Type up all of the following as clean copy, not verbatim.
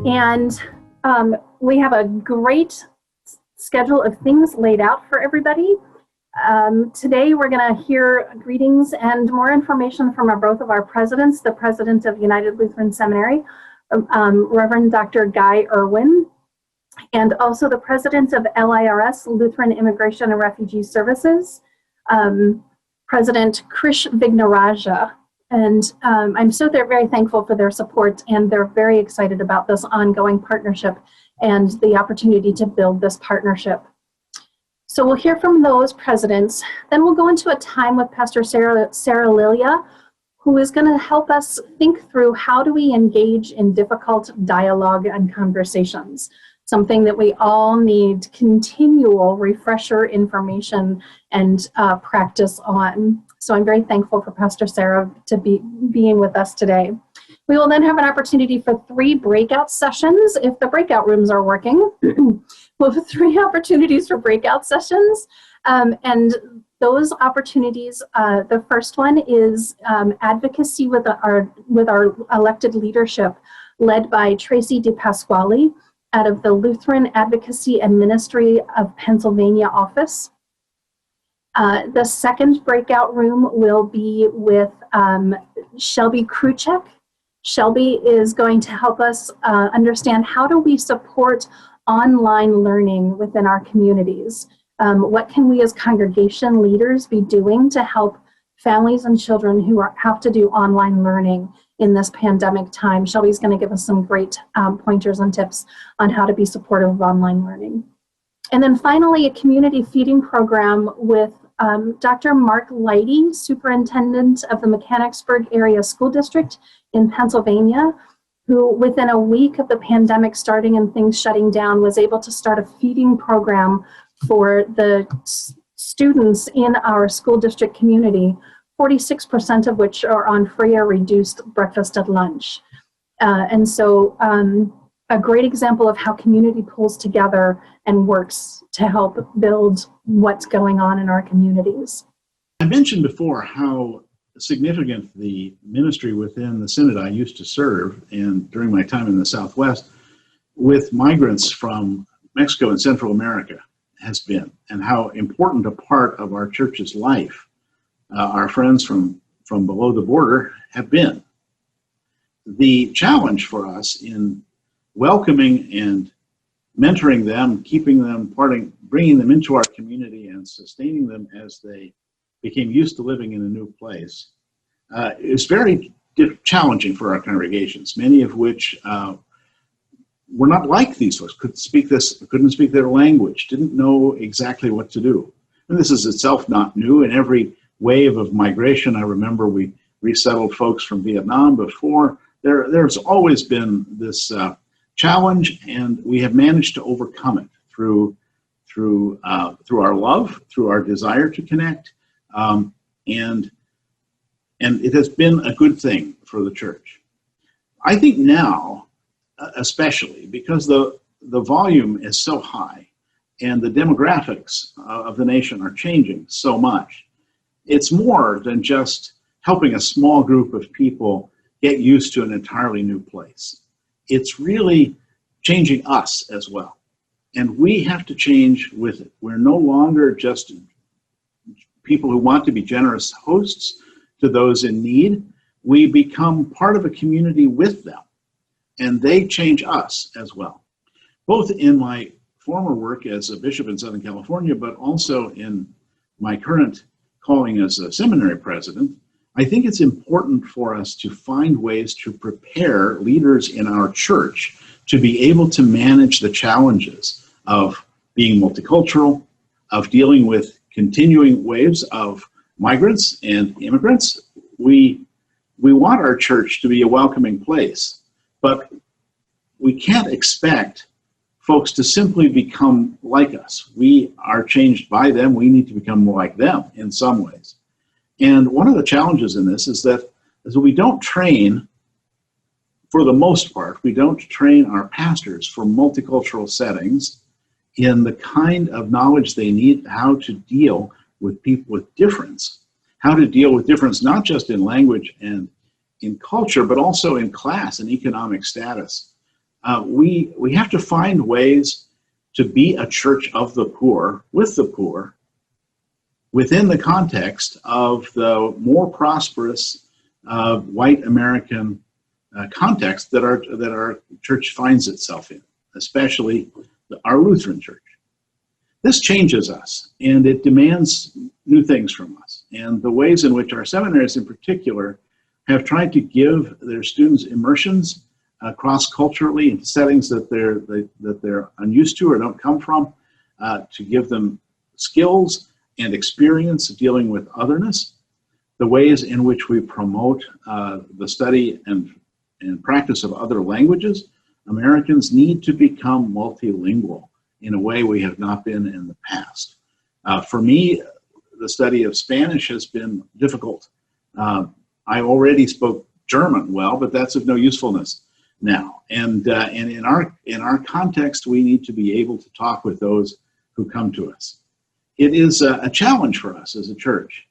And we have a great schedule of things laid out for everybody. Today we're going to hear greetings and more information from both of our presidents, the president of United Lutheran Seminary, Reverend Dr. Guy Irwin, and also the president of LIRS, Lutheran Immigration and Refugee Services, President Krish Vignaraja. And I'm so very thankful for their support, and they're very excited about this ongoing partnership and the opportunity to build this partnership. So we'll hear from those presidents. Then we'll go into a time with Pastor Sara Lilja, who is going to help us think through how do we engage in difficult dialogue and conversations, something that we all need continual refresher information and practice on. So I'm very thankful for Pastor Sara to being with us today. We will then have an opportunity for 3 breakout sessions if the breakout rooms are working. We'll have 3 opportunities for breakout sessions. And those opportunities, the first one is advocacy with our elected leadership, led by Tracy DePasquale out of the Lutheran Advocacy and Ministry of Pennsylvania office. The second breakout room will be with Shelby Kruchek. Shelby is going to help us understand how do we support online learning within our communities. What can we as congregation leaders be doing to help families and children who have to do online learning in this pandemic time? Shelby's going to give us some great pointers and tips on how to be supportive of online learning. And then finally, a community feeding program with Dr. Mark Leidy, Superintendent of the Mechanicsburg Area School District in Pennsylvania, who within a week of the pandemic starting and things shutting down was able to start a feeding program for the students in our school district community, 46% of which are on free or reduced breakfast at lunch. And so a great example of how community pulls together and works to help build what's going on in our communities. I mentioned before how significant the ministry within the synod I used to serve, and during my time in the Southwest, with migrants from Mexico and Central America has been, and how important a part of our church's life our friends from below the border have been. The challenge for us in welcoming and mentoring them, keeping them, bringing them into our community and sustaining them as they became used to living in a new place is very challenging for our congregations, many of which were not like these folks, couldn't speak their language, didn't know exactly what to do. And this is itself not new. In every wave of migration, I remember we resettled folks from Vietnam before. There's always been this challenge, and we have managed to overcome it through our love, through our desire to connect, and it has been a good thing for the church. I think now, especially because the volume is so high and the demographics of the nation are changing so much, it's more than just helping a small group of people get used to an entirely new place. It's really changing us as well. And we have to change with it. We're no longer just people who want to be generous hosts to those in need. We become part of a community with them, and they change us as well. Both in my former work as a bishop in Southern California, but also in my current calling as a seminary president, I think it's important for us to find ways to prepare leaders in our church to be able to manage the challenges of being multicultural, of dealing with continuing waves of migrants and immigrants. We want our church to be a welcoming place, but we can't expect folks to simply become like us. We are changed by them. We need to become more like them in some ways. And one of the challenges in this is that we don't train, for the most part, we don't train our pastors for multicultural settings in the kind of knowledge they need, how to deal with people with difference, how to deal with difference not just in language and in culture, but also in class and economic status. we have to find ways to be a church of the poor, with the poor, within the context of the more prosperous white American context that our church finds itself in, especially our Lutheran church. This changes us, and it demands new things from us. And the ways in which our seminaries in particular have tried to give their students immersions cross-culturally in settings that they're unused to or don't come from, to give them skills and experience dealing with otherness, the ways in which we promote the study and practice of other languages. Americans need to become multilingual in a way we have not been in the past. For me, the study of Spanish has been difficult. I already spoke German well, but that's of no usefulness now. And in our context, we need to be able to talk with those who come to us. It is a challenge for us as a church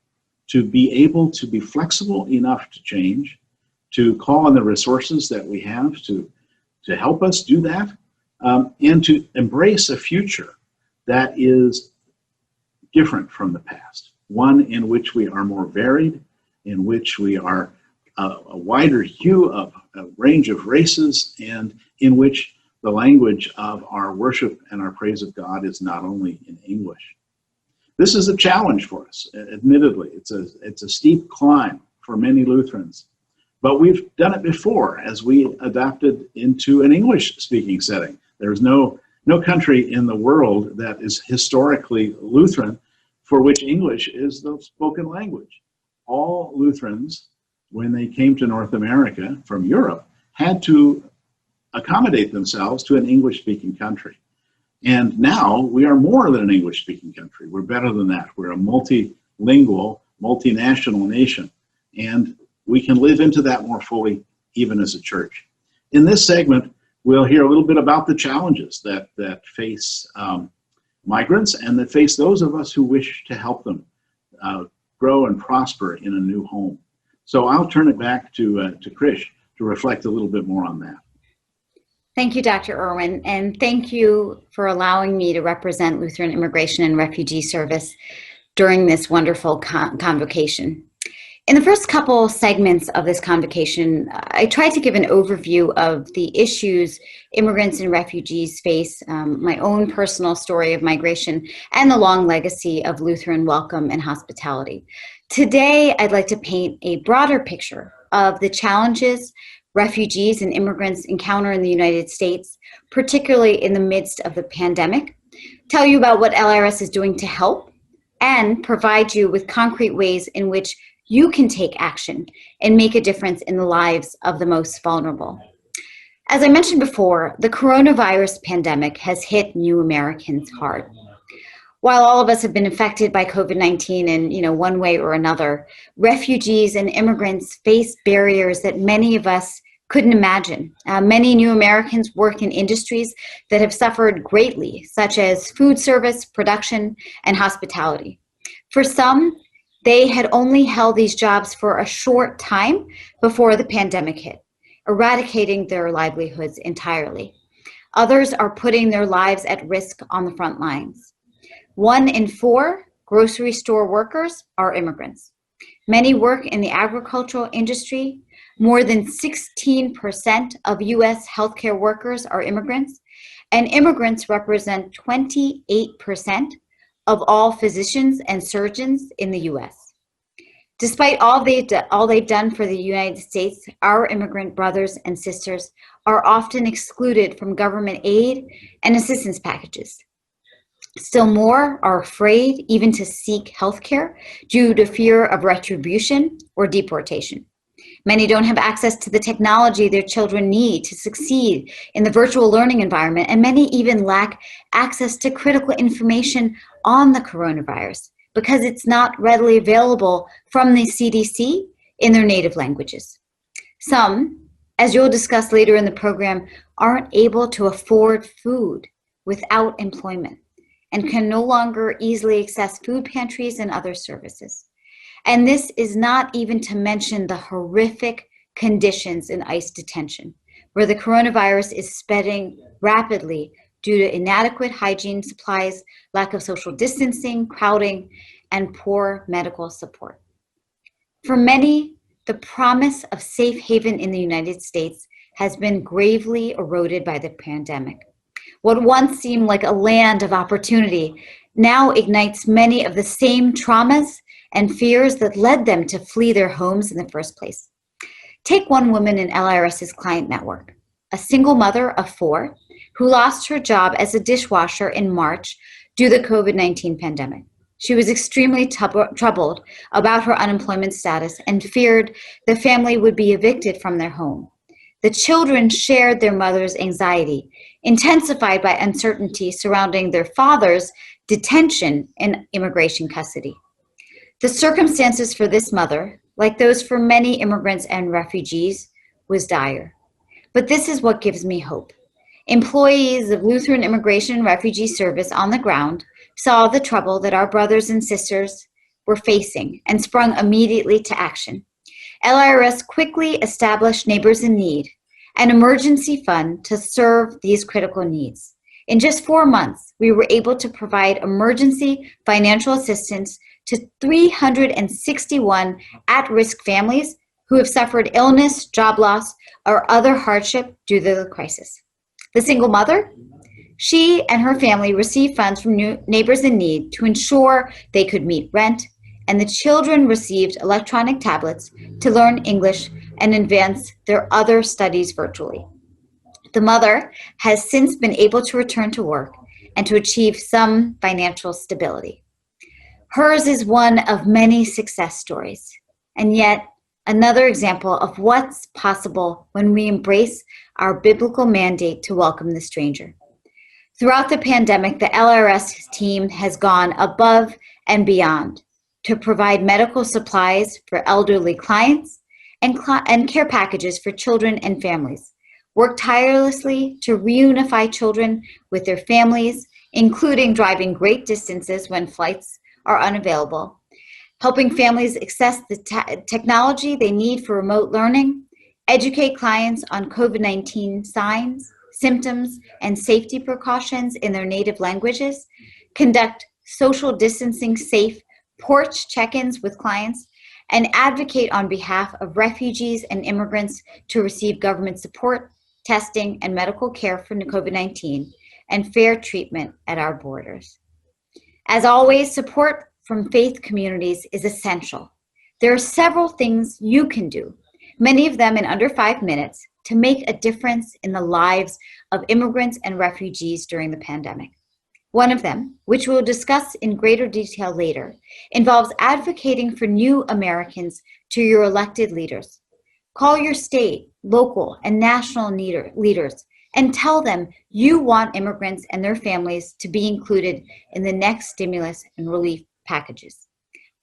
to be able to be flexible enough to change, to call on the resources that we have to help us do that, and to embrace a future that is different from the past, one in which we are more varied, in which we are a wider hue of a range of races, and in which the language of our worship and our praise of God is not only in English. This is a challenge for us, admittedly. It's a steep climb for many Lutherans, but we've done it before as we adapted into an English-speaking setting. There's no country in the world that is historically Lutheran for which English is the spoken language. All Lutherans, when they came to North America from Europe, had to accommodate themselves to an English-speaking country. And now we are more than an English-speaking country. We're better than that. We're a multilingual, multinational nation. And we can live into that more fully, even as a church. In this segment, we'll hear a little bit about the challenges that face migrants and that face those of us who wish to help them grow and prosper in a new home. So I'll turn it back to Krish to reflect a little bit more on that. Thank you, Dr. Irwin, and thank you for allowing me to represent Lutheran Immigration and Refugee Service during this wonderful convocation. In the first couple segments of this convocation, I tried to give an overview of the issues immigrants and refugees face, my own personal story of migration, and the long legacy of Lutheran welcome and hospitality. Today, I'd like to paint a broader picture of the challenges refugees and immigrants encounter in the United States, particularly in the midst of the pandemic, tell you about what LIRS is doing to help, and provide you with concrete ways in which you can take action and make a difference in the lives of the most vulnerable. As I mentioned before, the coronavirus pandemic has hit new Americans hard. While all of us have been affected by COVID-19 in one way or another, refugees and immigrants face barriers that many of us couldn't imagine. Many new Americans work in industries that have suffered greatly, such as food service, production, and hospitality. For some, they had only held these jobs for a short time before the pandemic hit, eradicating their livelihoods entirely. Others are putting their lives at risk on the front lines. 1 in 4 grocery store workers are immigrants. Many work in the agricultural industry. More than 16% of U.S. healthcare workers are immigrants, and immigrants represent 28% of all physicians and surgeons in the U.S. Despite all they've done for the United States, our immigrant brothers and sisters are often excluded from government aid and assistance packages. Still more are afraid even to seek health care due to fear of retribution or deportation. Many don't have access to the technology their children need to succeed in the virtual learning environment, and many even lack access to critical information on the coronavirus because it's not readily available from the CDC in their native languages. Some, as you'll discuss later in the program, aren't able to afford food without employment and can no longer easily access food pantries and other services. And this is not even to mention the horrific conditions in ICE detention, where the coronavirus is spreading rapidly due to inadequate hygiene supplies, lack of social distancing, crowding, and poor medical support. For many, the promise of safe haven in the United States has been gravely eroded by the pandemic. What once seemed like a land of opportunity now ignites many of the same traumas and fears that led them to flee their homes in the first place. Take one woman in LIRS's client network, a single mother of 4 who lost her job as a dishwasher in March due to the COVID-19 pandemic. She was extremely troubled about her unemployment status and feared the family would be evicted from their home. The children shared their mother's anxiety, intensified by uncertainty surrounding their father's detention in immigration custody. The circumstances for this mother, like those for many immigrants and refugees, was dire. But this is what gives me hope. Employees of Lutheran Immigration and Refugee Service on the ground saw the trouble that our brothers and sisters were facing and sprung immediately to action. LIRS quickly established Neighbors in Need, an emergency fund to serve these critical needs. In just 4 months, we were able to provide emergency financial assistance to 361 at-risk families who have suffered illness, job loss, or other hardship due to the crisis. The single mother, she and her family received funds from Neighbors in Need to ensure they could meet rent, and the children received electronic tablets to learn English and advance their other studies virtually. The mother has since been able to return to work and to achieve some financial stability. Hers is one of many success stories, and yet another example of what's possible when we embrace our biblical mandate to welcome the stranger. Throughout the pandemic, the LIRS team has gone above and beyond to provide medical supplies for elderly clients and care packages for children and families, work tirelessly to reunify children with their families, including driving great distances when flights are unavailable, helping families access the technology they need for remote learning, educate clients on COVID-19 signs, symptoms, and safety precautions in their native languages, conduct social distancing safe porch check-ins with clients, and advocate on behalf of refugees and immigrants to receive government support, testing, and medical care for COVID-19, and fair treatment at our borders. As always, support from faith communities is essential. There are several things you can do, many of them in under 5 minutes, to make a difference in the lives of immigrants and refugees during the pandemic. One of them, which we'll discuss in greater detail later, involves advocating for new Americans to your elected leaders. Call your state, local, and national leaders and tell them you want immigrants and their families to be included in the next stimulus and relief packages.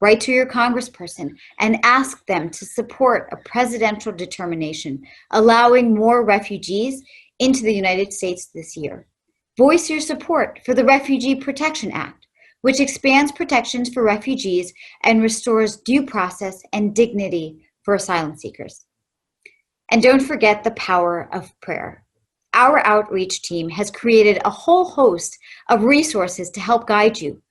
Write to your congressperson and ask them to support a presidential determination allowing more refugees into the United States this year. Voice your support for the Refugee Protection Act, which expands protections for refugees and restores due process and dignity for asylum seekers. And don't forget the power of prayer. Our outreach team has created a whole host of resources to help guide you,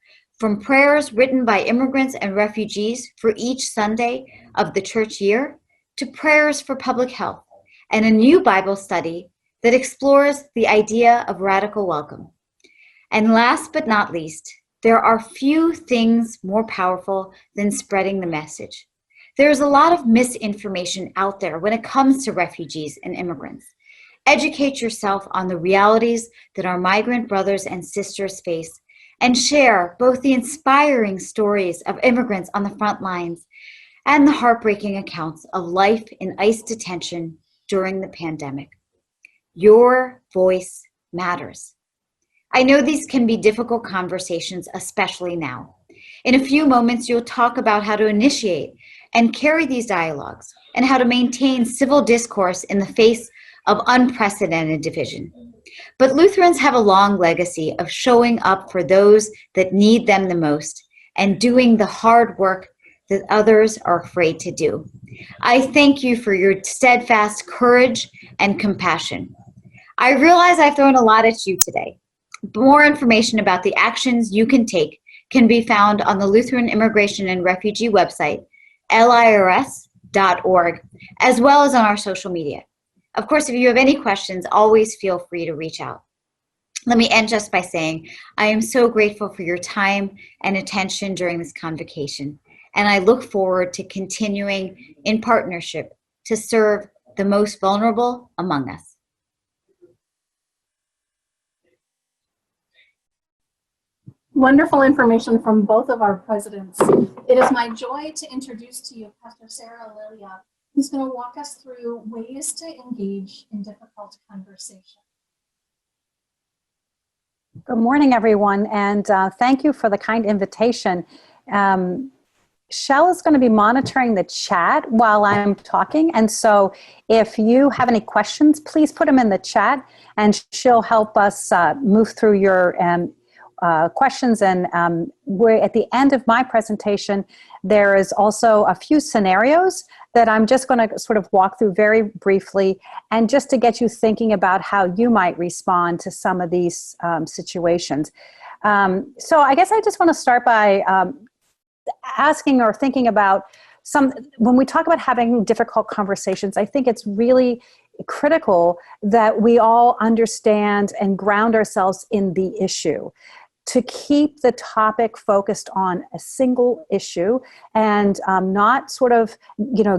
from prayers written by immigrants and refugees for each Sunday of the church year to prayers for public health, and a new Bible study that explores the idea of radical welcome. And last but not least, there are few things more powerful than spreading the message. There's a lot of misinformation out there when it comes to refugees and immigrants. Educate yourself on the realities that our migrant brothers and sisters face, and share both the inspiring stories of immigrants on the front lines and the heartbreaking accounts of life in ICE detention during the pandemic. Your voice matters. I know these can be difficult conversations, especially now. In a few moments, you'll talk about how to initiate and carry these dialogues and how to maintain civil discourse in the face of unprecedented division. But Lutherans have a long legacy of showing up for those that need them the most and doing the hard work that others are afraid to do. I thank you for your steadfast courage and compassion. I realize I've thrown a lot at you today. More information about the actions you can take can be found on the Lutheran Immigration and Refugee website, lirs.org, as well as on our social media. Of course, if you have any questions, always feel free to reach out. Let me end just by saying I am so grateful for your time and attention during this convocation, and I look forward to continuing in partnership to serve the most vulnerable among us. Wonderful information from both of our presidents. It is my joy to introduce to you Pastor Sara Lilja, who's going to walk us through ways to engage in difficult conversation. Good morning, everyone, and thank you for the kind invitation. Shell is going to be monitoring the chat while I'm talking, and so if you have any questions, please put them in the chat, and she'll help us move through your questions. And we're at the end of my presentation, there is also a few scenarios that I'm just going to sort of walk through very briefly, and just to get you thinking about how you might respond to some of these situations. So I guess I just want to start by asking or thinking about when we talk about having difficult conversations, I think it's really critical that we all understand and ground ourselves in the issue, to keep the topic focused on a single issue and not sort of,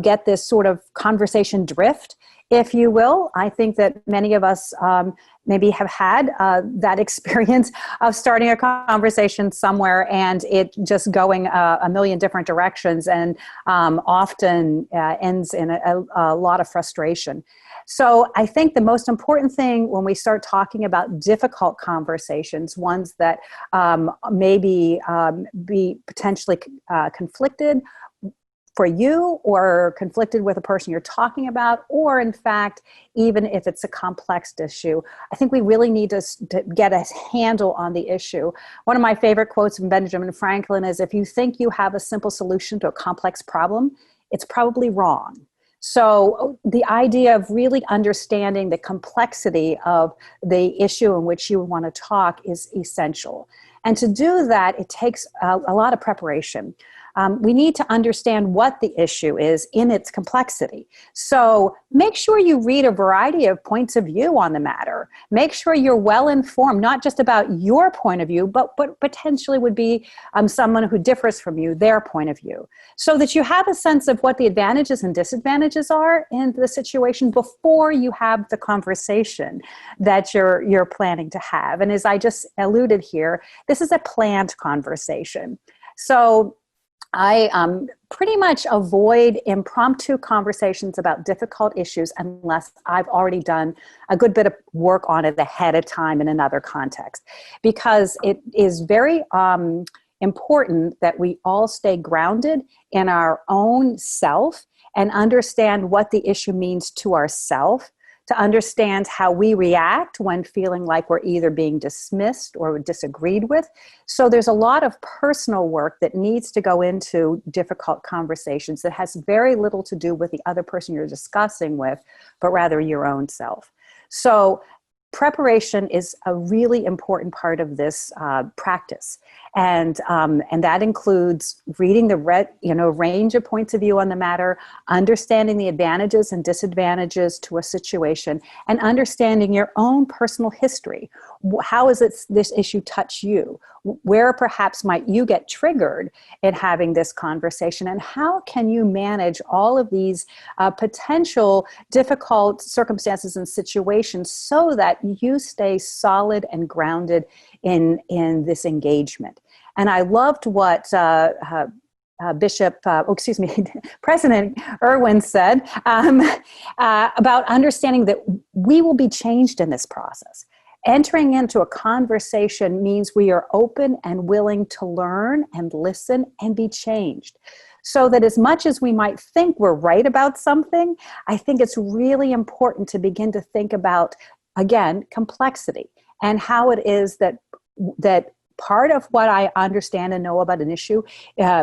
get this sort of conversation drift, if you will. I think that many of us maybe have had that experience of starting a conversation somewhere and it just going a million different directions, and often ends in a lot of frustration. So I think the most important thing when we start talking about difficult conversations, ones that maybe be potentially conflicted for you, or conflicted with a person you're talking about, or in fact, even if it's a complex issue, I think we really need to get a handle on the issue. One of my favorite quotes from Benjamin Franklin is, if you think you have a simple solution to a complex problem, it's probably wrong. So the idea of really understanding the complexity of the issue in which you want to talk is essential. And to do that, it takes a lot of preparation. We need to understand what the issue is in its complexity. So make sure you read a variety of points of view on the matter. Make sure you're well informed, not just about your point of view, but potentially would be someone who differs from you, their point of view, so that you have a sense of what the advantages and disadvantages are in the situation before you have the conversation that you're planning to have. And as I just alluded here, this is a planned conversation. So I pretty much avoid impromptu conversations about difficult issues unless I've already done a good bit of work on it ahead of time in another context, because it is very important that we all stay grounded in our own self and understand what the issue means to ourselves, to understand how we react when feeling like we're either being dismissed or disagreed with. So there's a lot of personal work that needs to go into difficult conversations that has very little to do with the other person you're discussing with, but rather your own self. So preparation is a really important part of this practice, and that includes reading the range of points of view on the matter, understanding the advantages and disadvantages to a situation, and understanding your own personal history. How does this issue touch you? Where perhaps might you get triggered in having this conversation, and how can you manage all of these potential difficult circumstances and situations so that you stay solid and grounded in this engagement? And I loved what President Irwin said about understanding that we will be changed in this process. Entering into a conversation means we are open and willing to learn and listen and be changed. So that as much as we might think we're right about something, I think it's really important to begin to think about, again, complexity and how it is that part of what I understand and know about an issue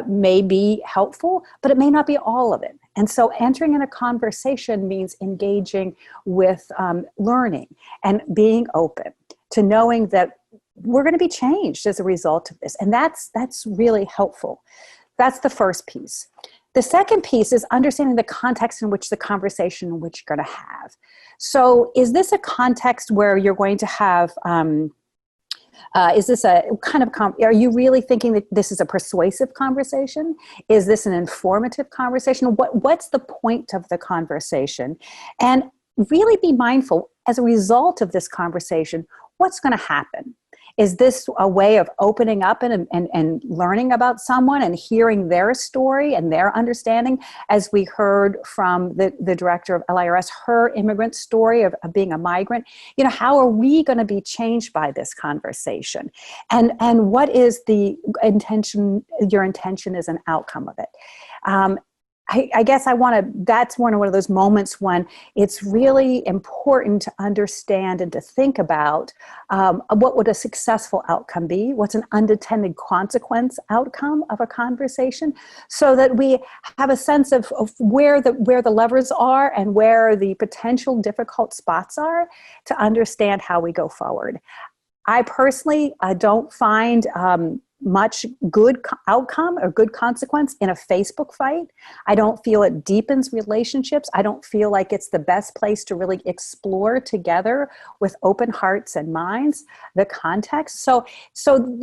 may be helpful, but it may not be all of it. And so entering in a conversation means engaging with learning and being open to knowing that we're going to be changed as a result of this. And that's really helpful. That's the first piece. The second piece is understanding the context in which the conversation in which you're going to have. So is this a context where you're going to have, is this a kind of, are you really thinking that this is a persuasive conversation? Is this an informative conversation? What's the point of the conversation? And really be mindful, as a result of this conversation, what's going to happen? Is this a way of opening up and learning about someone and hearing their story and their understanding, as we heard from the director of LIRS, her immigrant story of being a migrant? You know, how are we going to be changed by this conversation? And what is the intention, your intention as an outcome of it? I guess that's one of those moments when it's really important to understand and to think about what would a successful outcome be, what's an unintended consequence outcome of a conversation, so that we have a sense of where the levers are and where the potential difficult spots are, to understand how we go forward. I personally don't find much good outcome or good consequence in a Facebook fight. I don't feel it deepens relationships. I don't feel like it's the best place to really explore together with open hearts and minds the context. So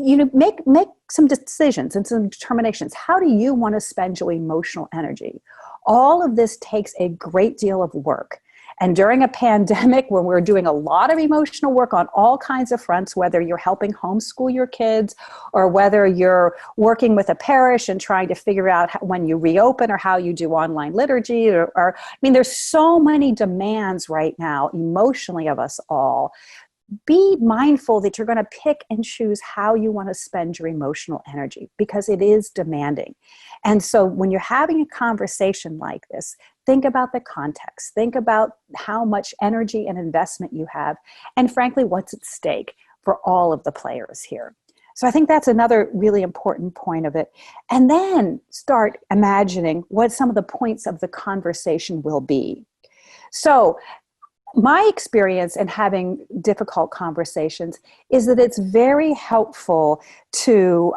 you know, make some decisions and some determinations. How do you want to spend your emotional energy? All of this takes a great deal of work. And during a pandemic, when we're doing a lot of emotional work on all kinds of fronts, whether you're helping homeschool your kids or whether you're working with a parish and trying to figure out when you reopen or how you do online liturgy, or I mean, there's so many demands right now emotionally of us all. Be mindful that you're going to pick and choose how you want to spend your emotional energy, because it is demanding. And so when you're having a conversation like this, think about the context, think about how much energy and investment you have, and frankly, what's at stake for all of the players here. So I think that's another really important point of it. And then start imagining what some of the points of the conversation will be. So my experience in having difficult conversations is that it's very helpful to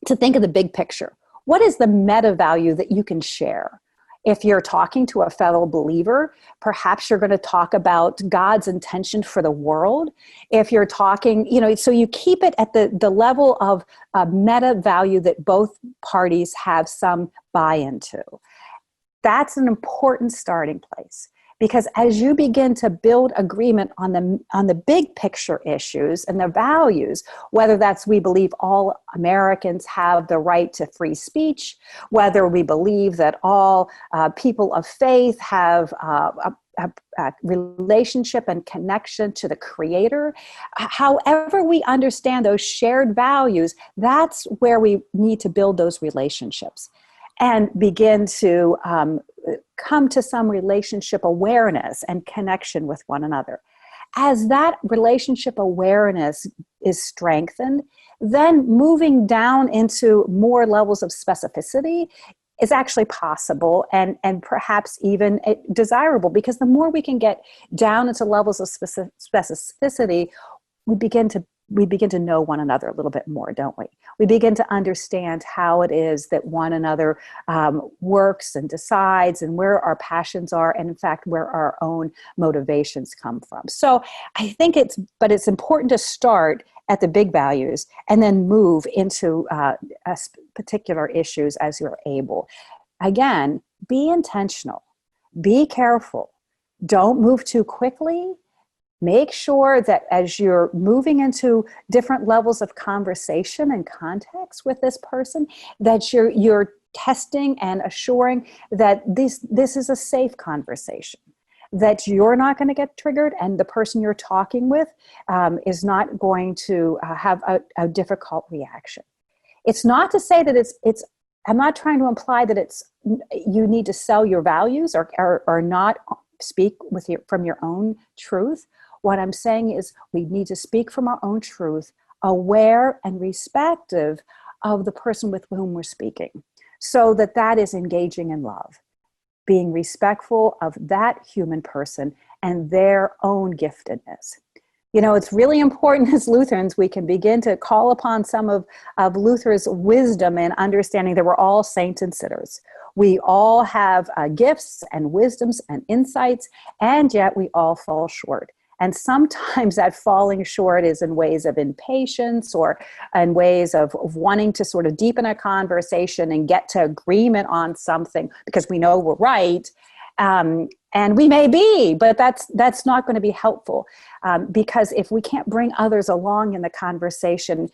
think of the big picture. What is the meta value that you can share? If you're talking to a fellow believer, perhaps you're going to talk about God's intention for the world. If you're talking, you know, so you keep it at the level of meta value that both parties have some buy-in to. That's an important starting place. Because as you begin to build agreement on the big picture issues and the values, whether that's we believe all Americans have the right to free speech, whether we believe that all people of faith have a relationship and connection to the Creator, however we understand those shared values, that's where we need to build those relationships and begin to come to some relationship awareness and connection with one another. As that relationship awareness is strengthened, then moving down into more levels of specificity is actually possible and perhaps even desirable, because the more we can get down into levels of specificity, we begin to know one another a little bit more, don't we? We begin to understand how it is that one another works and decides, and where our passions are, and in fact, where our own motivations come from. So I think it's important to start at the big values and then move into particular issues as you're able. Again, be intentional, be careful, don't move too quickly. Make sure that as you're moving into different levels of conversation and context with this person, that you're testing and assuring that this is a safe conversation, that you're not going to get triggered and the person you're talking with is not going to have a difficult reaction. It's not to say that I'm not trying to imply that you need to sell your values or not speak from your own truth. What I'm saying is we need to speak from our own truth, aware and respective of the person with whom we're speaking, so that that is engaging in love, being respectful of that human person and their own giftedness. You know, it's really important as Lutherans, we can begin to call upon some of Luther's wisdom and understanding that we're all saints and sinners. We all have gifts and wisdoms and insights, and yet we all fall short. And sometimes that falling short is in ways of impatience or in ways of wanting to sort of deepen a conversation and get to agreement on something because we know we're right. And we may be, but that's not going to be helpful because if we can't bring others along in the conversation,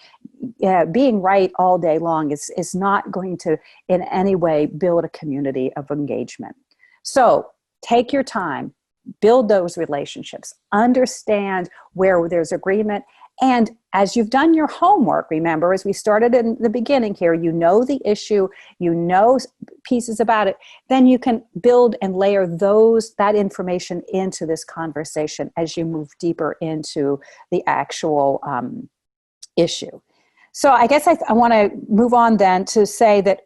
being right all day long is not going to in any way build a community of engagement. So take your time, build those relationships, understand where there's agreement. And as you've done your homework, remember, as we started in the beginning here, you know the issue, you know pieces about it, then you can build and layer that information into this conversation as you move deeper into the actual issue. So I guess I want to move on then to say that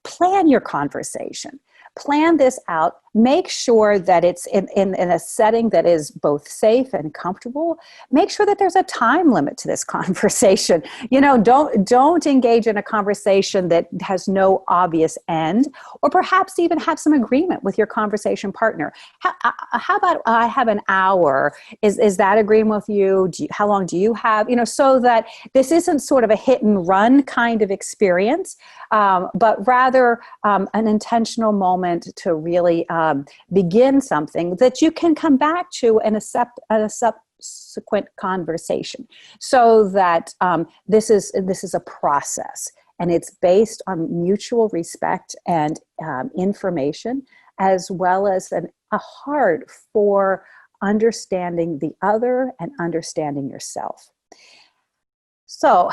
plan your conversation. Plan this out. Make sure that it's in a setting that is both safe and comfortable. Make sure that there's a time limit to this conversation. You know, don't engage in a conversation that has no obvious end, or perhaps even have some agreement with your conversation partner. How about I have an hour? Is that agreement with you? How long do you have? You know, so that this isn't sort of a hit and run kind of experience, but rather an intentional moment to really begin something that you can come back to in a subsequent conversation, so that this is a process, and it's based on mutual respect and information, as well as a heart for understanding the other and understanding yourself. So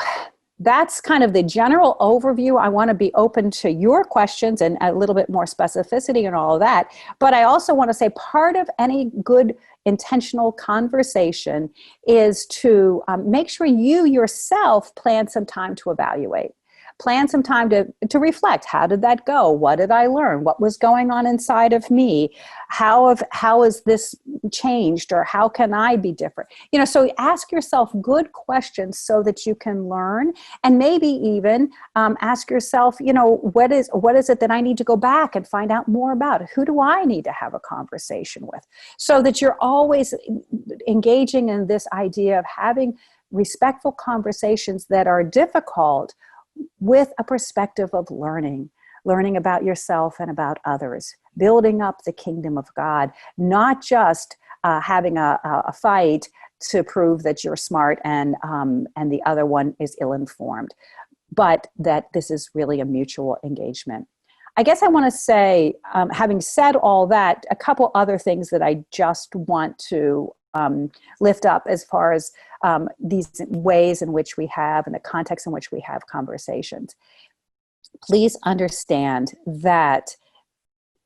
that's kind of the general overview. I want to be open to your questions and a little bit more specificity and all of that. But I also want to say part of any good intentional conversation is to make sure you yourself plan some time to evaluate. Plan some time to reflect. How did that go? What did I learn? What was going on inside of me? How has this changed, or how can I be different? You know, so ask yourself good questions so that you can learn, and maybe even ask yourself, you know, what is it that I need to go back and find out more about? Who do I need to have a conversation with? So that you're always engaging in this idea of having respectful conversations that are difficult, with a perspective of learning about yourself and about others, building up the kingdom of God, not just having a fight to prove that you're smart and the other one is ill-informed, but that this is really a mutual engagement. I guess I want to say, having said all that, a couple other things that I just want to lift up as far as these ways in which we have, and the context in which we have conversations. Please understand that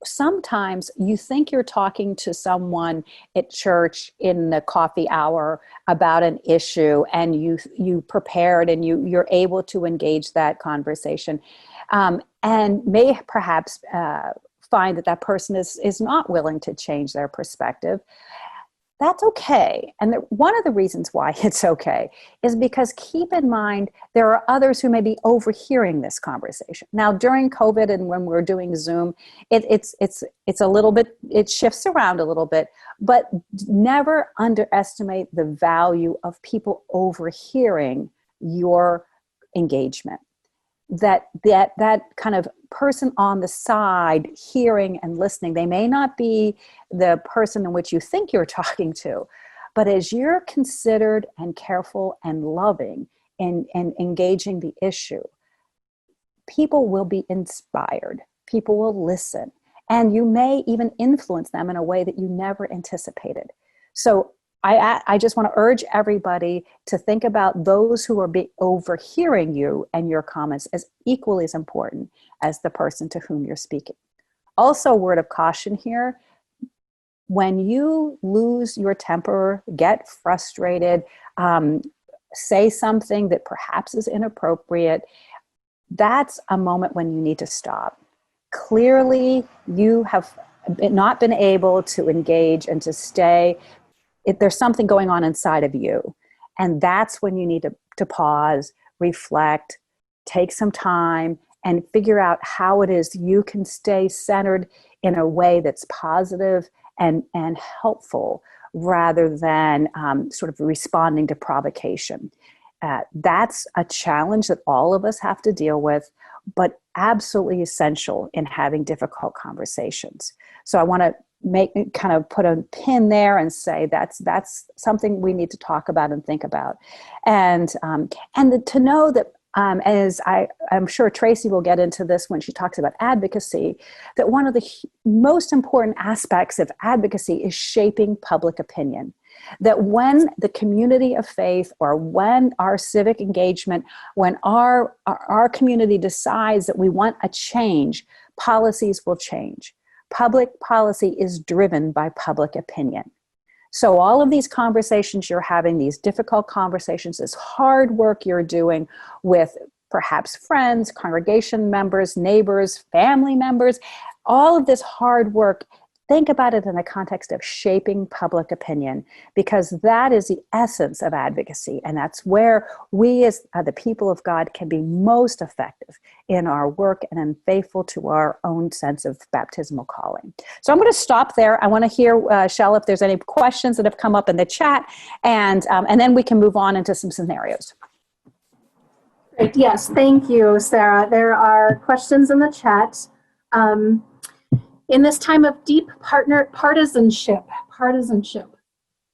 sometimes you think you're talking to someone at church in the coffee hour about an issue, and you prepared and you're able to engage that conversation, and may perhaps find that person is not willing to change their perspective. That's okay. And one of the reasons why it's okay is because, keep in mind, there are others who may be overhearing this conversation. Now, during COVID and when we're doing Zoom, it's a little bit, it shifts around a little bit, but never underestimate the value of people overhearing your engagement. That kind of person on the side hearing and listening, they may not be the person in which you think you're talking to, but as you're considered and careful and loving and engaging the issue, people will be inspired, people will listen, and you may even influence them in a way that you never anticipated. So I just want to urge everybody to think about those who are overhearing you and your comments as equally as important as the person to whom you're speaking. Also, a word of caution here: when you lose your temper, get frustrated, say something that perhaps is inappropriate, that's a moment when you need to stop. Clearly, you have not been able to engage and to stay. There's something going on inside of you. And that's when you need to pause, reflect, take some time, and figure out how it is you can stay centered in a way that's positive and helpful, rather than sort of responding to provocation. That's a challenge that all of us have to deal with, but absolutely essential in having difficult conversations. So I want to kind of put a pin there and say that's something we need to talk about and think about, and to know that, as I'm sure Tracy will get into this when she talks about advocacy, that one of the most important aspects of advocacy is shaping public opinion. That when the community of faith, or when our civic engagement, when our community decides that we want a change, policies will change. Public policy is driven by public opinion. So all of these conversations you're having, these difficult conversations, this hard work you're doing with perhaps friends, congregation members, neighbors, family members, all of this hard work, think about it in the context of shaping public opinion, because that is the essence of advocacy. And that's where we as the people of God can be most effective in our work and faithful to our own sense of baptismal calling. So I'm going to stop there. I want to hear, Shell, if there's any questions that have come up in the chat, and then we can move on into some scenarios. Great. Yes, thank you, Sarah. There are questions in the chat. In this time of deep partisanship,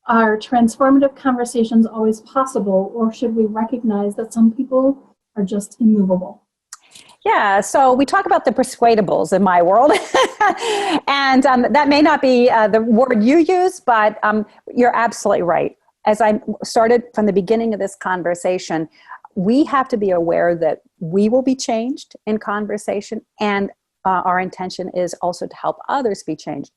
are transformative conversations always possible, or should we recognize that some people are just immovable? Yeah, so we talk about the persuadables in my world, and that may not be the word you use, but you're absolutely right. As I started from the beginning of this conversation, we have to be aware that we will be changed in conversation, and our intention is also to help others be changed.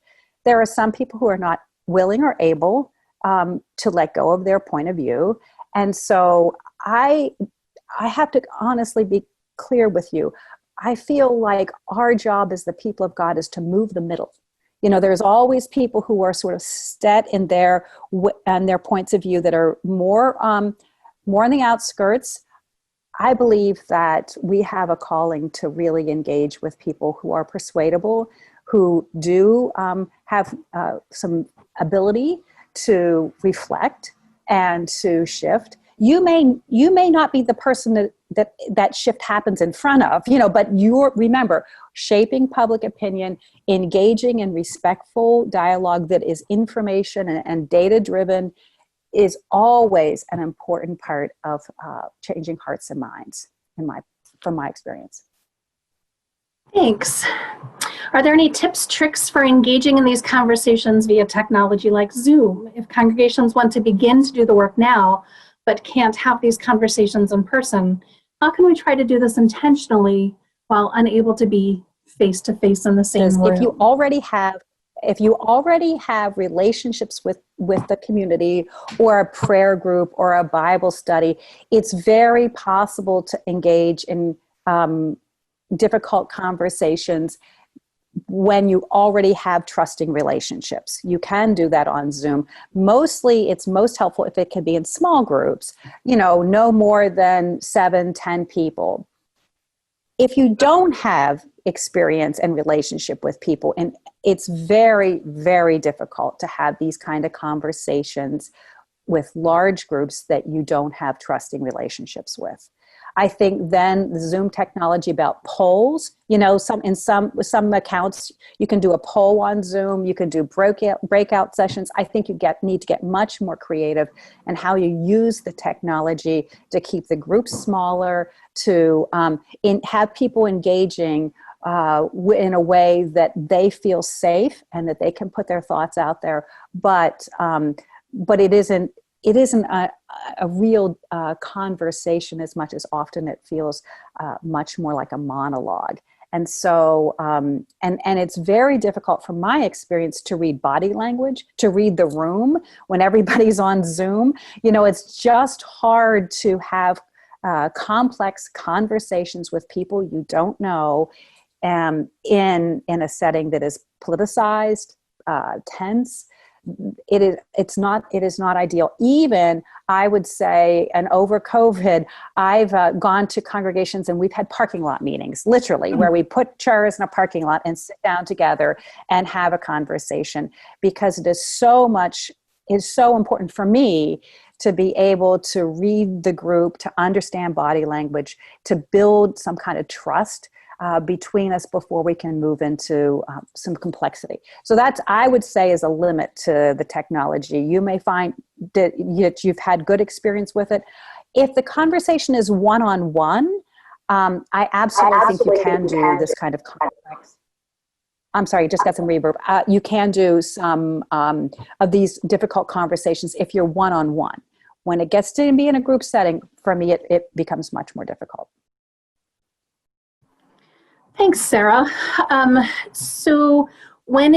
There are some people who are not willing or able to let go of their point of view. And so I have to honestly be clear with you. I feel like our job as the people of God is to move the middle. You know, there's always people who are sort of set in their points of view that are more on the outskirts. I believe that we have a calling to really engage with people who are persuadable, who do have some ability to reflect and to shift. You may not be the person that shift happens in front of, but remember, shaping public opinion, engaging in respectful dialogue that is information and data-driven is always an important part of changing hearts and minds, from my experience. Thanks. Are there any tips, tricks for engaging in these conversations via technology like Zoom? If congregations want to begin to do the work now, but can't have these conversations in person, how can we try to do this intentionally while unable to be face-to-face in the same room? If you already have relationships with the community, or a prayer group, or a Bible study, it's very possible to engage in difficult conversations when you already have trusting relationships. You can do that on Zoom. Mostly, it's most helpful if it can be in small groups, no more than 7-10 people. If you don't have experience and relationship with people, and it's very, very difficult to have these kind of conversations with large groups that you don't have trusting relationships with. I think then the Zoom technology about polls, with some accounts, you can do a poll on Zoom, you can do breakout sessions. I think you need to get much more creative in how you use the technology to keep the groups smaller, to have people engaging in a way that they feel safe and that they can put their thoughts out there. But it isn't a real conversation as much as often it feels much more like a monologue. And so, and it's very difficult from my experience to read body language, to read the room when everybody's on Zoom. You know, it's just hard to have complex conversations with people you don't know, in a setting that is politicized, tense. It is not ideal. Even, I would say, and over COVID, I've gone to congregations and we've had parking lot meetings, literally, where we put chairs in a parking lot and sit down together and have a conversation, because it is so important for me to be able to read the group, to understand body language, to build some kind of trust between us before we can move into some complexity. So that's, I would say, is a limit to the technology. You may find that you've had good experience with it. If the conversation is one-on-one, I absolutely think you can do this kind of complex. I'm sorry, just got some reverb. You can do some of these difficult conversations if you're one-on-one. When it gets to be in a group setting, for me, it becomes much more difficult. Thanks, Sara. So when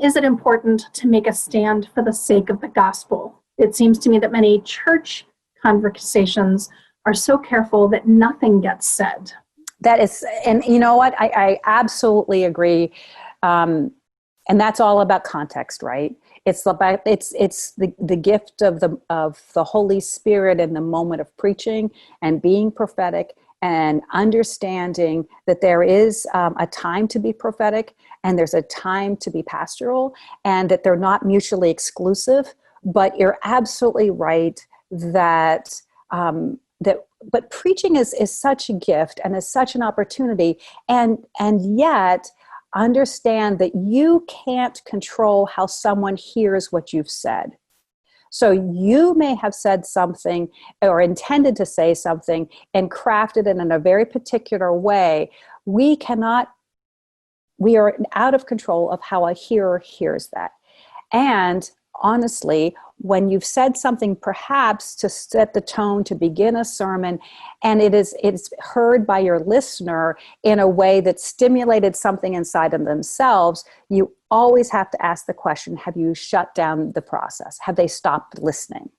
is it important to make a stand for the sake of the gospel? It seems to me that many church conversations are so careful that nothing gets said. That is, and you know what, I absolutely agree. And that's all about context, right? It's about, it's the gift of the Holy Spirit in the moment of preaching and being prophetic, and understanding that there is a time to be prophetic and there's a time to be pastoral, and that they're not mutually exclusive. But you're absolutely right that but preaching is such a gift and is such an opportunity, and yet understand that you can't control how someone hears what you've said. So you may have said something or intended to say something and crafted it in a very particular way. We are out of control of how a hearer hears that. And honestly, when you've said something perhaps to set the tone to begin a sermon, and it's heard by your listener in a way that stimulated something inside of themselves, you always have to ask the question, have you shut down the process? Have they stopped listening?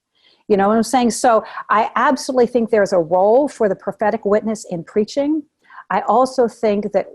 You know what I'm saying? So I absolutely think there's a role for the prophetic witness in preaching. I also think that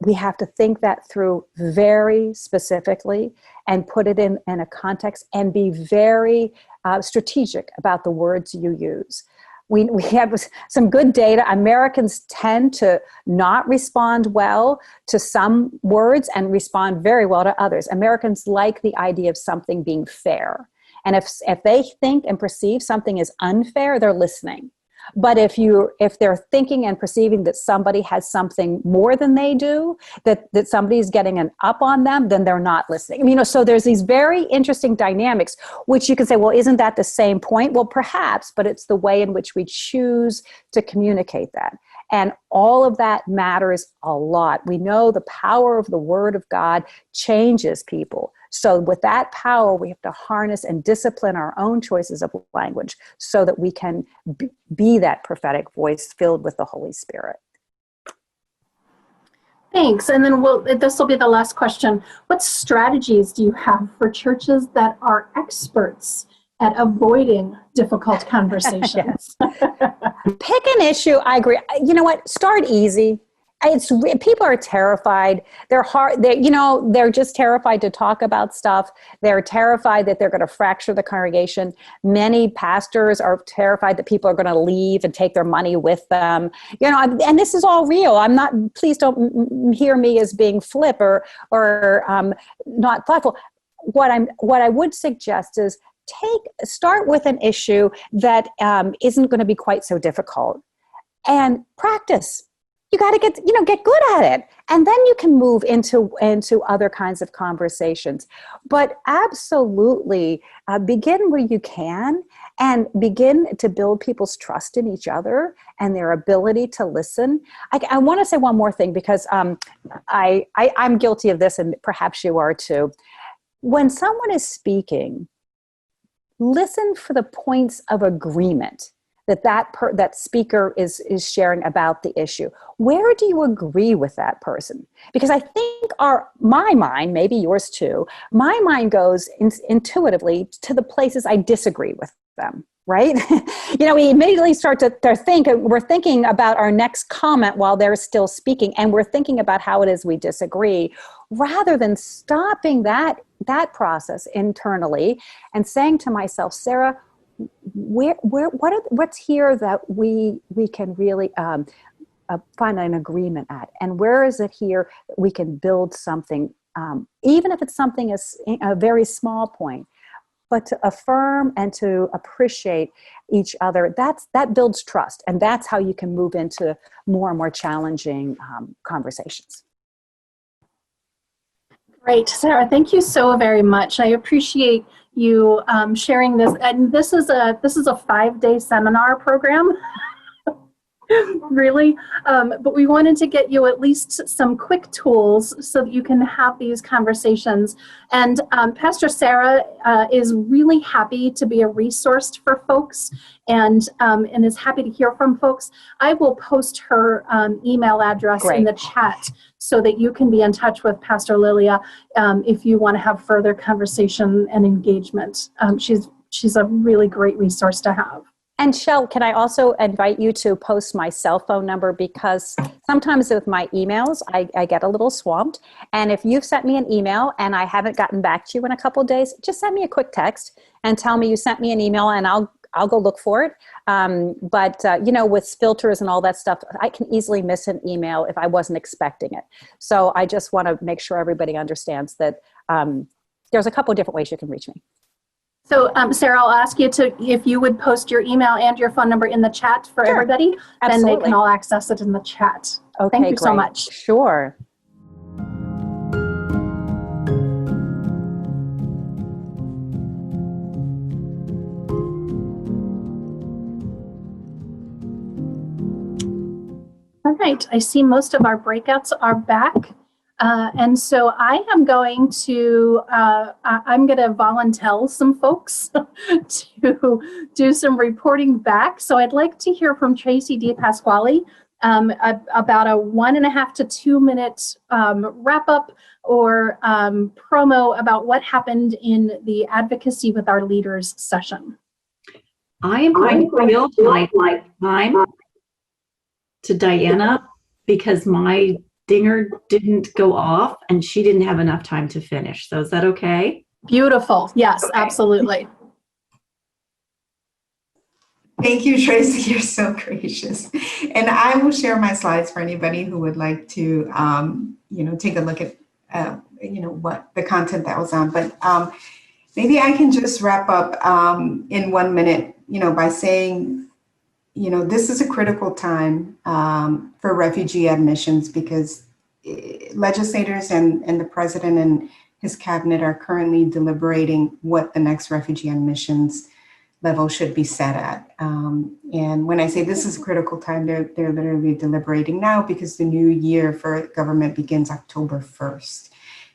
we have to think that through very specifically and put it in a context, and be very strategic about the words you use. We have some good data. Americans tend to not respond well to some words and respond very well to others. Americans like the idea of something being fair. And if they think and perceive something is unfair, they're listening. But if they're thinking and perceiving that somebody has something more than they do, that somebody's getting an up on them, then they're not listening. You know, so there's these very interesting dynamics, which you can say, well, isn't that the same point? Well, perhaps, but it's the way in which we choose to communicate that. And all of that matters a lot. We know the power of the Word of God changes people. So with that power, we have to harness and discipline our own choices of language so that we can be that prophetic voice filled with the Holy Spirit. Thanks. And then this will be the last question. What strategies do you have for churches that are experts at avoiding difficult conversations? Pick an issue. I agree. You know what? Start easy. People are terrified. They're just terrified to talk about stuff. They're terrified that they're going to fracture the congregation. Many pastors are terrified that people are going to leave and take their money with them. You know, and this is all real. Please don't hear me as being flip or not thoughtful. What I would suggest is start with an issue that isn't going to be quite so difficult, and practice. You got to get good at it. And then you can move into other kinds of conversations. But absolutely begin where you can, and begin to build people's trust in each other and their ability to listen. I want to say one more thing, because I'm guilty of this, and perhaps you are too. When someone is speaking, listen for the points of agreement that speaker is sharing about the issue. Where do you agree with that person? Because I think my mind, maybe yours too, my mind goes intuitively to the places I disagree with them, right? We immediately start to think, we're thinking about our next comment while they're still speaking, and we're thinking about how it is we disagree, rather than stopping that process internally and saying to myself, Sara, what's here that we can really find an agreement at, and where is it here that we can build something, even if it's something as a very small point, but to affirm and to appreciate each other. That builds trust, and that's how you can move into more and more challenging conversations. Great, Sara. Thank you so very much. I appreciate you sharing this. And this is a 5-day seminar program, really. But we wanted to get you at least some quick tools so that you can have these conversations. And Pastor Sara is really happy to be a resource for folks, and is happy to hear from folks. I will post her email address in the chat so that you can be in touch with Pastor Lilja if you want to have further conversation and engagement. She's a really great resource to have. And Shell, can I also invite you to post my cell phone number, because sometimes with my emails, I get a little swamped. And if you've sent me an email and I haven't gotten back to you in a couple of days, just send me a quick text and tell me you sent me an email, and I'll go look for it. But with filters and all that stuff, I can easily miss an email if I wasn't expecting it. So I just want to make sure everybody understands that there's a couple of different ways you can reach me. So, Sara, I'll ask you if you would post your email and your phone number in the chat for everybody, then they can all access it in the chat. Okay, Thank you so much. Sure. All right, I see most of our breakouts are back. And so I am going to, volunteer some folks to do some reporting back. So I'd like to hear from Tracy DePasquale about a 1.5 to 2 minute wrap up or promo about what happened in the Advocacy with Our Leaders session. I am going to yield my time to Diana because my dinger didn't go off and she didn't have enough time to finish. So is that okay? Beautiful. Yes, okay. Absolutely. Thank you, Tracy. You're so gracious. And I will share my slides for anybody who would like to, take a look at, what the content that was on. But maybe I can just wrap up in 1 minute, by saying, this is a critical time for refugee admissions, because legislators and the president and his cabinet are currently deliberating what the next refugee admissions level should be set at. And when I say this is a critical time, they're literally deliberating now, because the new year for government begins October 1st.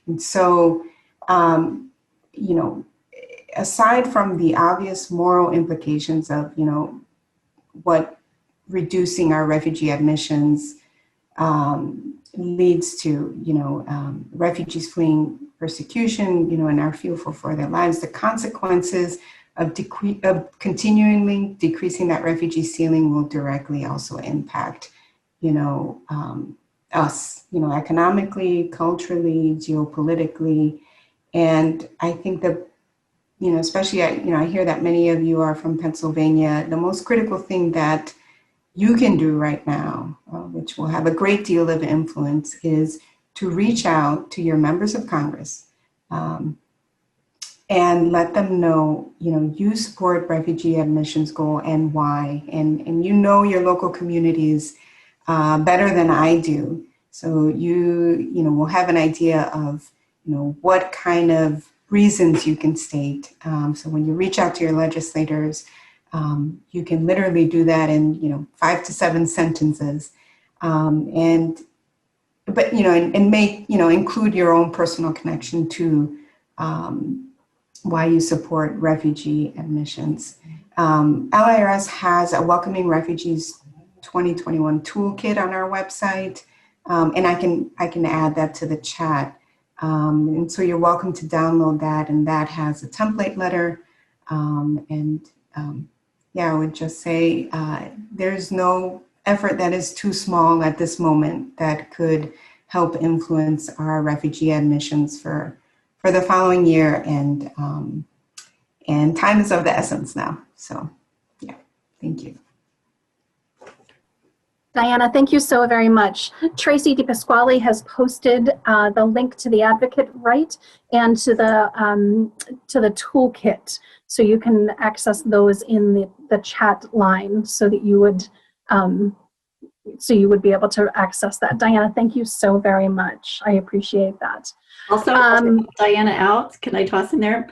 And so, aside from the obvious moral implications of, what reducing our refugee admissions leads to, refugees fleeing persecution, and are fearful for their lives, the consequences of continually decreasing that refugee ceiling will directly also impact, us, economically, culturally, geopolitically. And I think that, especially, I hear that many of you are from Pennsylvania. The most critical thing that you can do right now, which will have a great deal of influence, is to reach out to your members of Congress and let them know, you support refugee admissions goal and why, and your local communities better than I do. So you will have an idea of, what kind of reasons you can state. So when you reach out to your legislators, you can literally do that in 5 to 7 sentences, and make include your own personal connection to why you support refugee admissions. LIRS has a Welcoming Refugees 2021 toolkit on our website, and I can add that to the chat. And so you're welcome to download that, and that has a template letter. Yeah, I would just say there's no effort that is too small at this moment that could help influence our refugee admissions for the following year, and time is of the essence now. So, yeah, thank you. Diana, thank you so very much. Tracy DePasquale has posted the link to the advocate right and to the toolkit, so you can access those in the chat line, so that you would be able to access that. Diana, thank you so very much. I appreciate that. Also, to help Diana out, can I toss in there?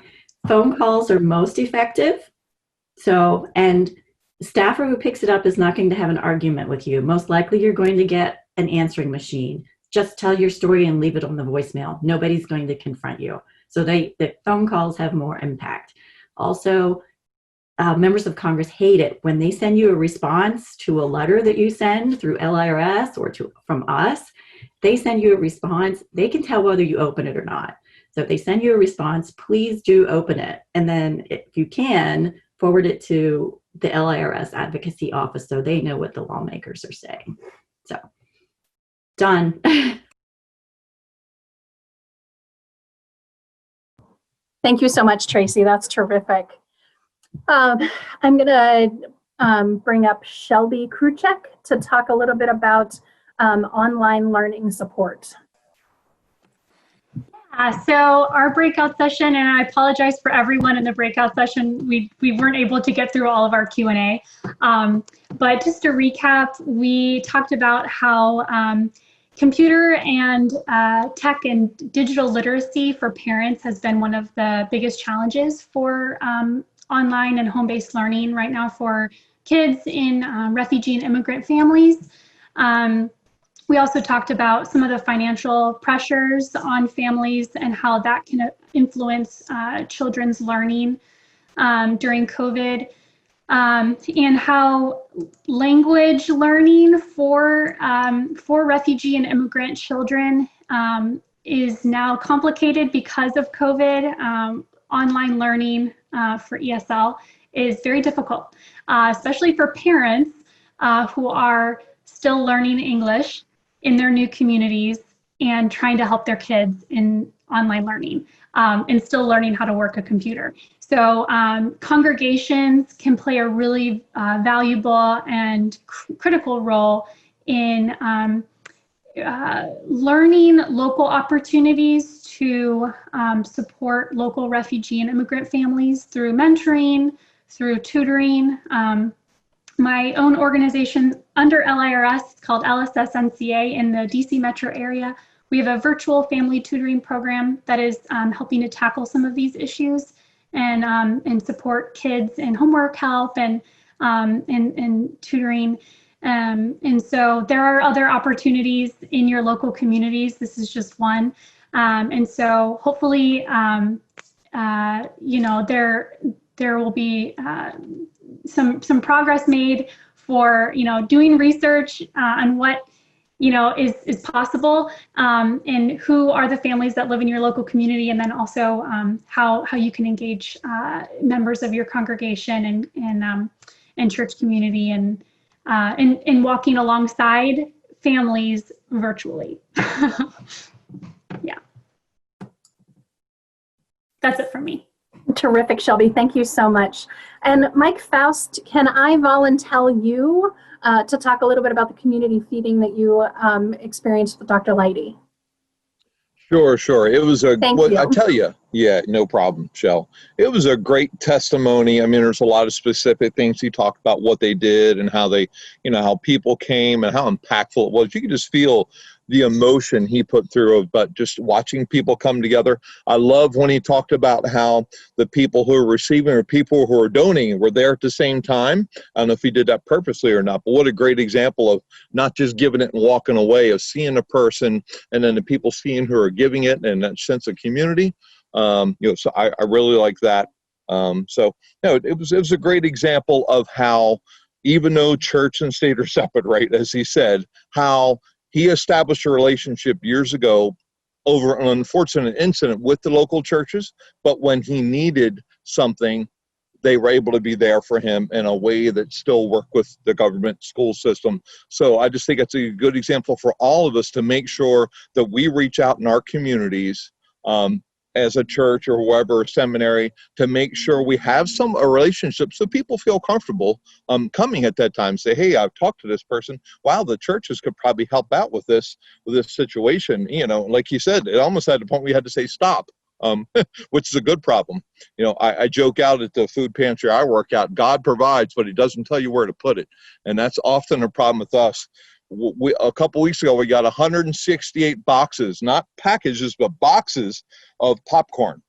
Phone calls are most effective. So, and staffer who picks it up is not going to have an argument with you. Most likely you're going to get an answering machine. Just tell your story and leave it on the voicemail. Nobody's going to confront you. So the phone calls have more impact. Also, members of Congress hate it when they send you a response to a letter that you send through LIRS or from us. They send you a response. They can tell whether you open it or not. So if they send you a response, please do open it. And then if you can, forward it to the LIRS advocacy office so they know what the lawmakers are saying. So, done. Thank you so much, Tracy. That's terrific. I'm going to bring up Shelby Kruchek to talk a little bit about online learning support. So our breakout session, and I apologize for everyone in the breakout session, we weren't able to get through all of our Q&A. But just to recap, we talked about how computer and tech and digital literacy for parents has been one of the biggest challenges for online and home-based learning right now for kids in refugee and immigrant families. We also talked about some of the financial pressures on families and how that can influence children's learning during COVID, and how language learning for refugee and immigrant children is now complicated because of COVID. Online learning for ESL is very difficult, especially for parents who are still learning English in their new communities and trying to help their kids in online learning and still learning how to work a computer. So congregations can play a really valuable and critical role in learning local opportunities to support local refugee and immigrant families through mentoring, through tutoring. My own organization under LIRS called LSSNCA in the DC metro area, we have a virtual family tutoring program that is helping to tackle some of these issues and support kids in homework help and tutoring. And so there are other opportunities in your local communities. This is just one. And so hopefully, there will be some progress made for doing research on what is possible, and who are the families that live in your local community, and then also how you can engage members of your congregation and church community and walking alongside families virtually. Yeah, that's it for me. Terrific, Shelby. Thank you so much. And Mike Faust, can I volunteer you to talk a little bit about the community feeding that you experienced with Dr. Leidy? Sure. It was a, Thank you. I tell you, yeah, no problem, Shell. It was a great testimony. I mean, there's a lot of specific things he talked about what they did and how they, how people came and how impactful it was. You could just feel the emotion he put through but just watching people come together. I love when he talked about how the people who are receiving or people who are donating were there at the same time. I don't know if he did that purposely or not, but what a great example of not just giving it and walking away, of seeing a person and then the people seeing who are giving it and that sense of community. So I really like that. So no, it was a great example of how, even though church and state are separate, right, as he said, how he established a relationship years ago over an unfortunate incident with the local churches, but when he needed something, they were able to be there for him in a way that still worked with the government school system. So I just think it's a good example for all of us to make sure that we reach out in our communities, as a church or whoever, seminary, to make sure we have a relationship so people feel comfortable coming at that time. Say, hey, I've talked to this person. Wow, the churches could probably help out with this situation. You know, like you said, it almost had the point we had to say stop, which is a good problem. You know, I joke out at the food pantry I work out, God provides, but he doesn't tell you where to put it. And that's often a problem with us. A couple weeks ago, we got 168 boxes, not packages, but boxes of popcorn.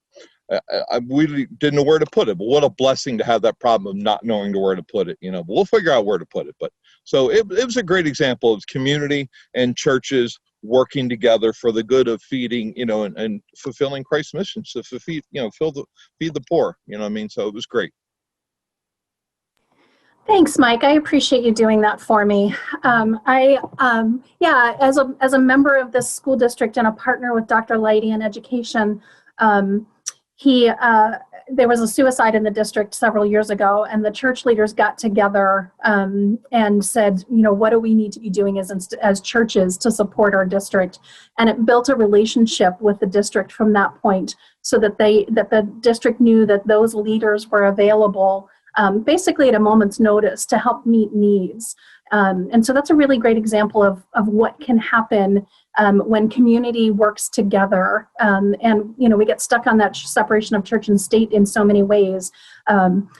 We didn't know where to put it, but what a blessing to have that problem of not knowing where to put it. You know, but we'll figure out where to put it. But so it was a great example of community and churches working together for the good of feeding, you know, and fulfilling Christ's mission to feed, you know, feed the poor. You know what I mean? So it was great. Thanks, Mike. I appreciate you doing that for me. Yeah, as a member of this school district and a partner with Dr. Leidy in education, there was a suicide in the district several years ago, and the church leaders got together and said, you know, what do we need to be doing as churches to support our district? And it built a relationship with the district from that point, so that the district knew that those leaders were available basically at a moment's notice to help meet needs. And so that's a really great example of what can happen when community works together. And, you know, we get stuck on that separation of church and state in so many ways.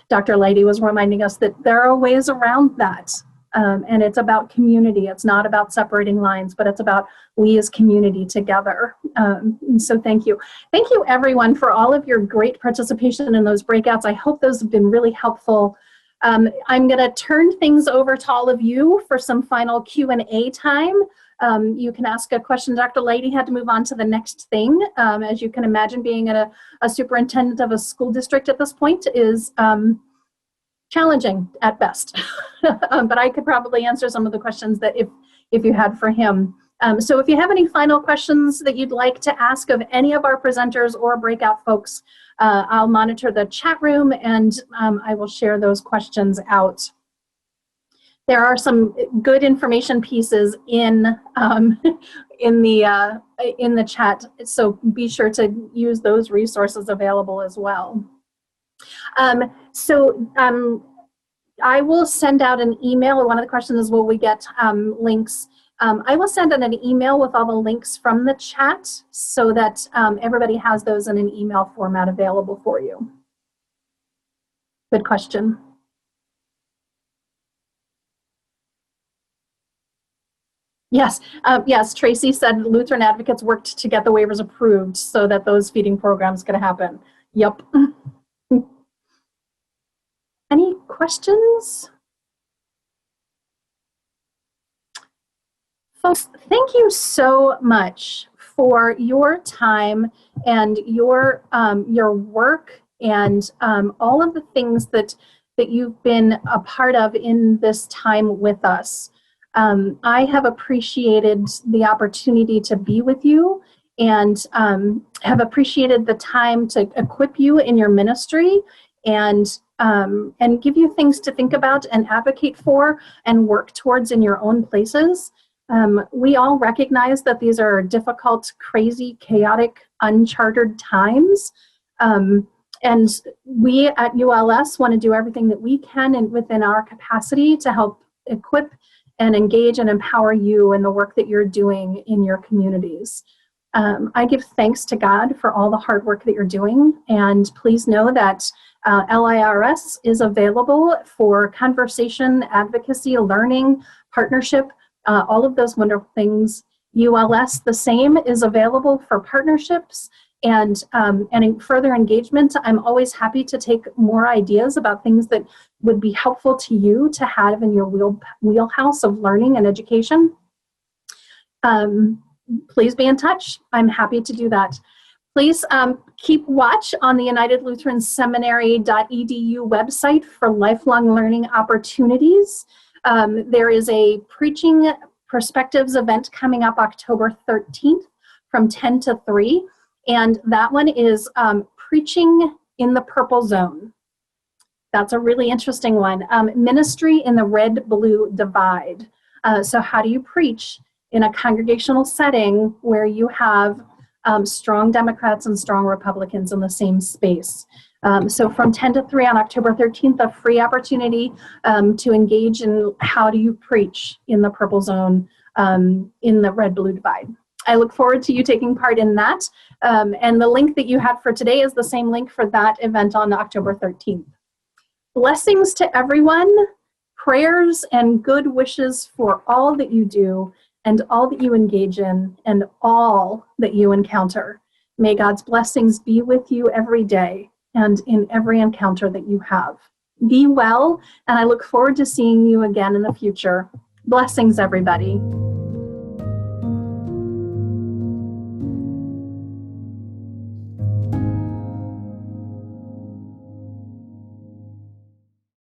Dr. Leidy was reminding us that there are ways around that. And it's about community. It's not about separating lines, but it's about we as community together. And so thank you. Thank you, everyone, for all of your great participation in those breakouts. I hope those have been really helpful. I'm going to turn things over to all of you for some final Q&A time. You can ask a question. Dr. Leidy had to move on to the next thing. As you can imagine, being a superintendent of a school district at this point is challenging at best. But I could probably answer some of the questions that if you had for him. So if you have any final questions that you'd like to ask of any of our presenters or breakout folks, I'll monitor the chat room and I will share those questions out. There are some good information pieces in the chat, so be sure to use those resources available as well. I will send out an email. One of the questions is, will we get links? I will send out an email with all the links from the chat so that everybody has those in an email format available for you. Good question. Yes, yes, Tracy said Lutheran advocates worked to get the waivers approved so that those feeding programs could happen. Yep. Any questions? Folks, thank you so much for your time and your work and all of the things that you've been a part of in this time with us. I have appreciated the opportunity to be with you and have appreciated the time to equip you in your ministry and give you things to think about and advocate for and work towards in your own places. We all recognize that these are difficult, crazy, chaotic, uncharted times. And we at ULS want to do everything that we can and within our capacity to help equip and engage and empower you in the work that you're doing in your communities. I give thanks to God for all the hard work that you're doing, and please know that LIRS is available for conversation, advocacy, learning, partnership, all of those wonderful things. ULS, the same, is available for partnerships and further engagement. I'm always happy to take more ideas about things that would be helpful to you to have in your wheelhouse of learning and education. Please be in touch. I'm happy to do that. Please keep watch on the UnitedLutheranSeminary.edu website for lifelong learning opportunities. There is a Preaching Perspectives event coming up October 13th from 10 to 3, and that one is Preaching in the Purple Zone. That's a really interesting one. Ministry in the Red-Blue Divide. So how do you preach in a congregational setting where you have strong Democrats and strong Republicans in the same space? So from 10 to 3 on October 13th, a free opportunity to engage in how do you preach in the purple zone in the red-blue divide. I look forward to you taking part in that. And the link that you had for today is the same link for that event on October 13th. Blessings to everyone, prayers and good wishes for all that you do and all that you engage in and all that you encounter. May God's blessings be with you every day and in every encounter that you have. Be well, and I look forward to seeing you again in the future. Blessings, everybody.